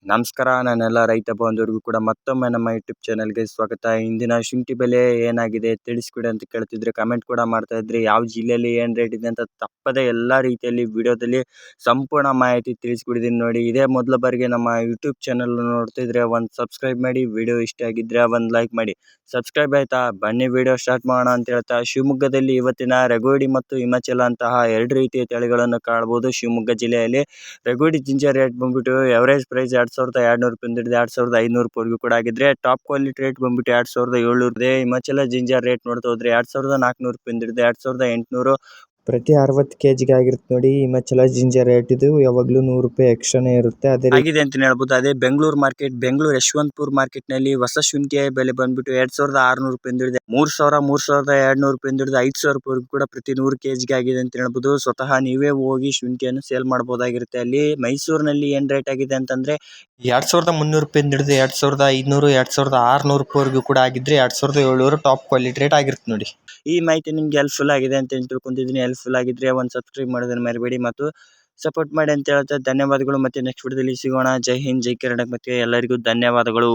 ನಮಸ್ಕಾರ, ನನ್ನೆಲ್ಲ ರೈತ ಬಾಂಧವರಿಗೂ ಕೂಡ ಮತ್ತೊಮ್ಮೆ ನಮ್ಮ ಯೂಟ್ಯೂಬ್ ಚಾನಲ್ಗೆ ಸ್ವಾಗತ. ಇಂದಿನ ಶುಂಠಿ ಬೆಲೆ ಏನಾಗಿದೆ ತಿಳಿಸ್ಕೊಡಿ ಅಂತ ಕೇಳ್ತಿದ್ರೆ ಕಮೆಂಟ್ ಕೂಡ ಮಾಡ್ತಾ ಇದ್ರಿ. ಯಾವ ಜಿಲ್ಲೆಯಲ್ಲಿ ಏನು ರೇಟ್ ಇದೆ ಅಂತ ತಪ್ಪದೆ ಎಲ್ಲ ರೀತಿಯಲ್ಲಿ ವಿಡಿಯೋದಲ್ಲಿ ಸಂಪೂರ್ಣ ಮಾಹಿತಿ ತಿಳಿಸ್ಕೊಡಿದ್ದೀನಿ ನೋಡಿ. ಇದೇ ಮೊದಲ ಬಾರಿಗೆ ನಮ್ಮ ಯೂಟ್ಯೂಬ್ ಚಾನಲ್ ನೋಡ್ತಿದ್ರೆ ಒಂದು ಸಬ್ಸ್ಕ್ರೈಬ್ ಮಾಡಿ, ವಿಡಿಯೋ ಇಷ್ಟ ಆಗಿದ್ರೆ ಒಂದು ಲೈಕ್ ಮಾಡಿ. ಸಬ್ಸ್ಕ್ರೈಬ್ ಆಯ್ತಾ? ಬನ್ನಿ ವಿಡಿಯೋ ಸ್ಟಾರ್ಟ್ ಮಾಡೋಣ ಅಂತ ಹೇಳ್ತಾ, ಶಿವಮೊಗ್ಗದಲ್ಲಿ ಇವತ್ತಿನ ರಗೋಡಿ ಮತ್ತು ಹಿಮಾಚಲ ಅಂತಹ ಎರಡು ರೀತಿಯ ತಳಿಗಳನ್ನು ಕಾಣಬಹುದು. ಶಿವಮೊಗ್ಗ ಜಿಲ್ಲೆಯಲ್ಲಿ ರಗೋಡಿ ಜಿಂಜರ್ ರೇಟ್ ಬಂದ್ಬಿಟ್ಟು ಎವರೇಜ್ ಪ್ರೈಸ್ 2200 ರೂಪಾಯಿಂದ 2500 ರೂಪಾಯಿವರೆಗೂ ಕೂಡ ಆಗಿದ್ರೆ, ಟಾಪ್ ಕ್ವಾಲಿಟಿ ರೇಟ್ ಬಂದ್ಬಿಟ್ಟು 2700 ಇದೆ. ಹಿಮಾಚಲ ಜಿಂಜರ್ ರೇಟ್ ನೋಡ್ತಾ ಹೋದ್ರೆ 2400 ರೂಪಾಯಿಂದ 2800 ಪ್ರತಿ 60 kg ಆಗಿರುತ್ತೆ ನೋಡಿ. ಹಿಮಾಚಲ ಜಿಂಜರ್ ರೇಟ್ ಇದು ಯಾವಾಗಲೂ 100 ರೂಪಾಯಿ ಎಕ್ಸ್ಟ್ರಾನೇ ಇರುತ್ತೆ. ಅದೇ ಆಗಿದೆ ಅಂತ ಹೇಳ್ಬೋದು. ಅದೇ ಬೆಂಗಳೂರು ಮಾರ್ಕೆಟ್, ಬೆಂಗಳೂರು ಯಶವಂತಪುರ ಮಾರ್ಕೆಟ್ ನಲ್ಲಿ ಹೊಸ ಶುಂಠಿಯ ಬೆಲೆ ಬಂದ್ಬಿಟ್ಟು 2600 ರೂಪಾಯಿಂದ 3000, 3200 ರೂಪಾಯಿಂದ 5000 ರೂಪಾಯಿವರೆಗೂ ಕೂಡ ಪ್ರತಿ 100 kg ಆಗಿದೆ ಅಂತ ಹೇಳ್ಬೋದು. ಸ್ವತಃ ನೀವೇ ಹೋಗಿ ಶುಂಠಿಯನ್ನು ಸೇಲ್ ಮಾಡಬಹುದಾಗಿರುತ್ತೆ. ಅಲ್ಲಿ ಮೈಸೂರಿನಲ್ಲಿ ಏನ್ ರೇಟ್ ಆಗಿದೆ ಅಂತಂದ್ರೆ 2300 ರೂಪಾಯಿಂದ 2500, 2600 ರೂಪಾಯಿವರೆಗೂ ಕೂಡ ಆಗಿದ್ರೆ 2700 ಟಾಪ್ ಕ್ವಾಲಿಟಿ ರೇಟ್ ಆಗಿರುತ್ತೆ ನೋಡಿ. ಈ ಮಾಹಿತಿ ನಿಮ್ಗೆ ಹೆಲ್ಪ್ಫುಲ್ ಆಗಿದೆ ಅಂತ ತಿಳ್ಕೊಂಡಿದ್ದೀನಿ. ಹೆಲ್ಪ್ಫುಲ್ ಆಗಿದ್ರೆ ಒಂದು ಸಬ್ಸ್ಕ್ರೈಬ್ ಮಾಡೋದನ್ನ ಮರಿಬೇಡಿ ಮತ್ತು ಸಪೋರ್ಟ್ ಮಾಡಿ ಅಂತ ಹೇಳ್ತಾ ಧನ್ಯವಾದಗಳು. ಮತ್ತೆ ನೆಕ್ಸ್ಟ್ ವಿಡಿಯೋದಲ್ಲಿ ಸಿಗೋಣ. ಜೈ ಹಿಂದ್, ಜೈ ಕರ್ನಾಟಕ. ಮತ್ತೆ ಎಲ್ಲರಿಗೂ ಧನ್ಯವಾದಗಳು.